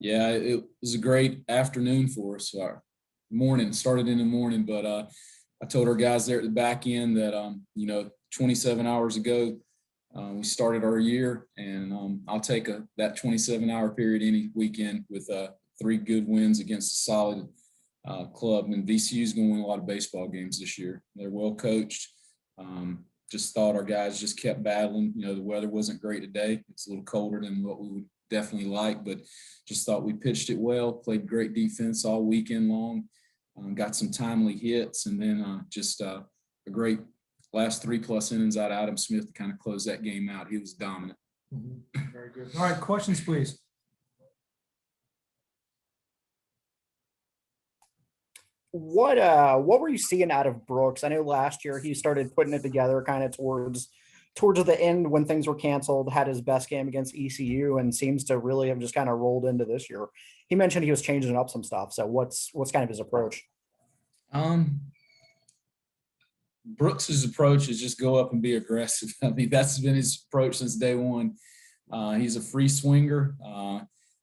Yeah, it was a great afternoon for us. Our morning started in the morning, but I told our guys there at the back end that 27 hours ago we started our year, and I'll take that 27-hour period any weekend with 3 good wins against a solid club. And VCU is going to win a lot of baseball games this year. They're well coached. Just thought our guys just kept battling. The weather wasn't great today. It's a little colder than what we would definitely like, but just thought we pitched it well, played great defense all weekend long, got some timely hits, and then just a great last 3+ innings out of Adam Smith to kind of close that game out. He was dominant. Mm-hmm. Very good. All right, questions, please. What were you seeing out of Brooks? I know last year he started putting it together kind of towards the end when things were canceled, had his best game against ECU, and seems to really have just kind of rolled into this year. He mentioned he was changing up some stuff. So what's kind of his approach? Brooks's approach is just go up and be aggressive. I mean, that's been his approach since day one. He's a free swinger.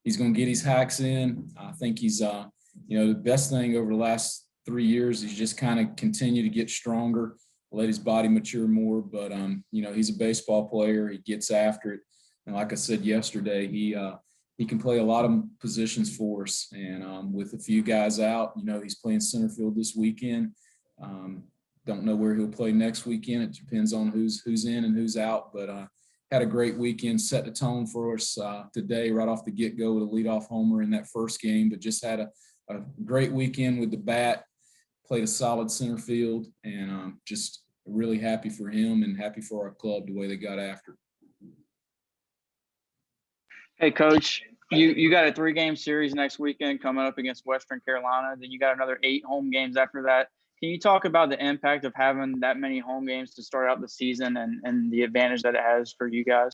He's going to get his hacks in. I think he's, the best thing over the last 3 years is just kind of continue to get stronger, let his body mature more. But, he's a baseball player. He gets after it. And like I said yesterday, he can play a lot of positions for us. And with a few guys out, he's playing center field this weekend. Don't know where he'll play next weekend. It depends on who's in and who's out. But had a great weekend, set the tone for us today right off the get-go with a leadoff homer in that first game. But just had a great weekend with the bat, played a solid center field, and just really happy for him and happy for our club the way they got after it. Hey, Coach, you got a 3-game series next weekend coming up against Western Carolina. Then you got another 8 home games after that. Can you talk about the impact of having that many home games to start out the season and the advantage that it has for you guys?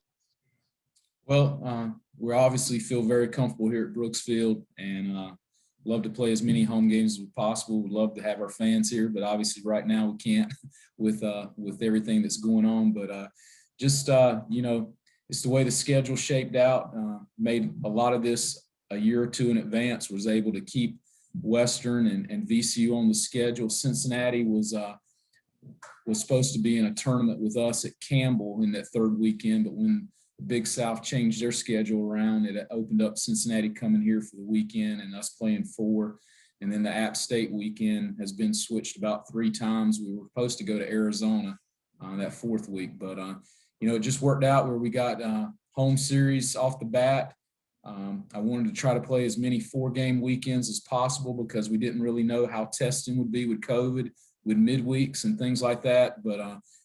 Well, we obviously feel very comfortable here at Brooks Field, and love to play as many home games as possible. We'd love to have our fans here, but obviously right now we can't with everything that's going on. But it's the way the schedule shaped out. Made a lot of this a year or two in advance. Was able to keep Western and VCU on the schedule. Cincinnati was supposed to be in a tournament with us at Campbell in that 3rd weekend, but when the Big South changed their schedule around, it opened up Cincinnati coming here for the weekend and us playing 4. And then the App State weekend has been switched about 3 times. We were supposed to go to Arizona that 4th week, but it just worked out where we got home series off the bat. I wanted to try to play as many 4-game weekends as possible because we didn't really know how testing would be with COVID, with midweeks and things like that. But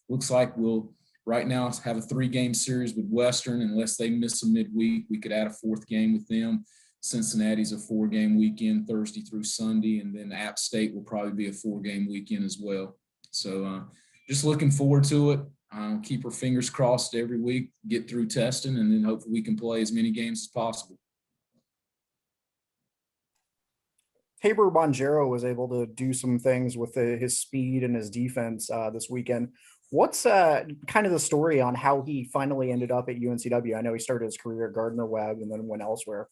looks like we'll right now have a 3-game series with Western. Unless they miss a midweek, we could add a 4th game with them. Cincinnati's a 4-game weekend, Thursday through Sunday, and then App State will probably be a 4-game weekend as well. So just looking forward to it. Keep our fingers crossed every week, get through testing, and then hopefully we can play as many games as possible. Tabor Bonjero was able to do some things with his speed and his defense this weekend. What's kind of the story on how he finally ended up at UNCW? I know he started his career at Gardner Webb and then went elsewhere.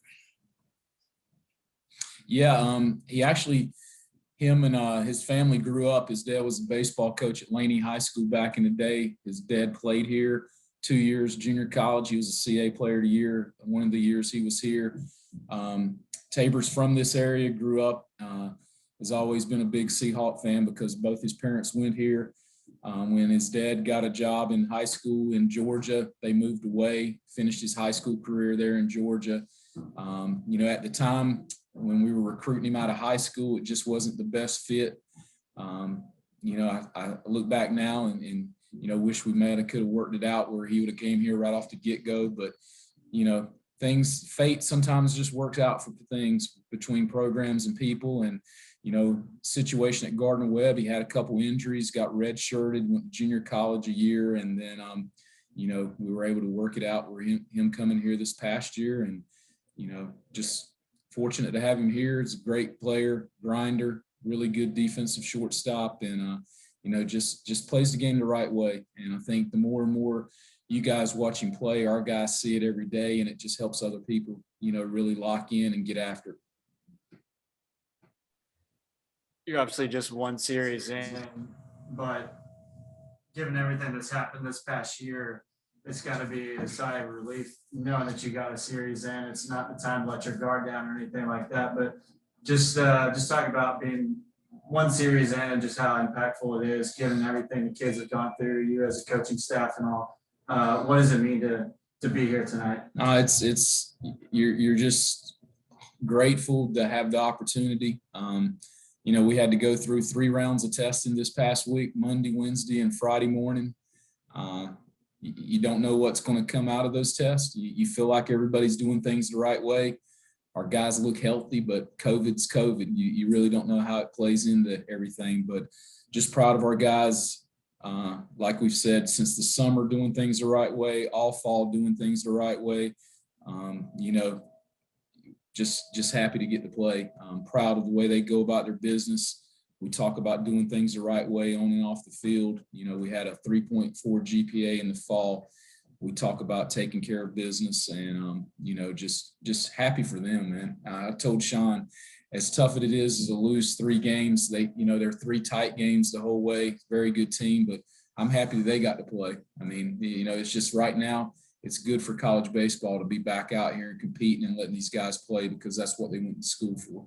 Yeah, he actually – him and his family grew up. His dad was a baseball coach at Laney High School back in the day. His dad played here 2 years, junior college. He was a CA player of the year one of the years he was here. Tabor's from this area, grew up, has always been a big Seahawk fan because both his parents went here. When his dad got a job in high school in Georgia, they moved away, finished his high school career there in Georgia. At the time, when we were recruiting him out of high school, it just wasn't the best fit. I look back now and wish we could have worked it out where he would have came here right off the get-go. But, fate sometimes just works out for things between programs and people. And, situation at Gardner Webb, he had a couple injuries, got redshirted, went to junior college a year. And then, we were able to work it out where him coming here this past year and, just fortunate to have him here. He's a great player, grinder, really good defensive shortstop, and just plays the game the right way. And I think the more and more you guys watch him play, our guys see it every day, and it just helps other people, really lock in and get after it. You're obviously just one series in, But given everything that's happened this past year, it's got to be a sigh of relief knowing that you got a series in. It's not the time to let your guard down or anything like that. But just talk about being one series in and just how impactful it is, given everything the kids have gone through, you as a coaching staff and all. What does it mean to be here tonight? You're just grateful to have the opportunity. We had to go through 3 rounds of testing this past week, Monday, Wednesday, and Friday morning. You don't know what's going to come out of those tests. You feel like everybody's doing things the right way. Our guys look healthy, but COVID's COVID. You really don't know how it plays into everything, but just proud of our guys. Like we've said, since the summer, doing things the right way, all fall doing things the right way. Just happy to get to play. Proud of the way they go about their business. We talk about doing things the right way on and off the field. We had a 3.4 GPA in the fall. We talk about taking care of business and, just happy for them, man. I told Sean, as tough as it is to lose 3 games, they're 3 tight games the whole way. Very good team, but I'm happy that they got to play. I mean, it's just right now, it's good for college baseball to be back out here and competing and letting these guys play because that's what they went to school for.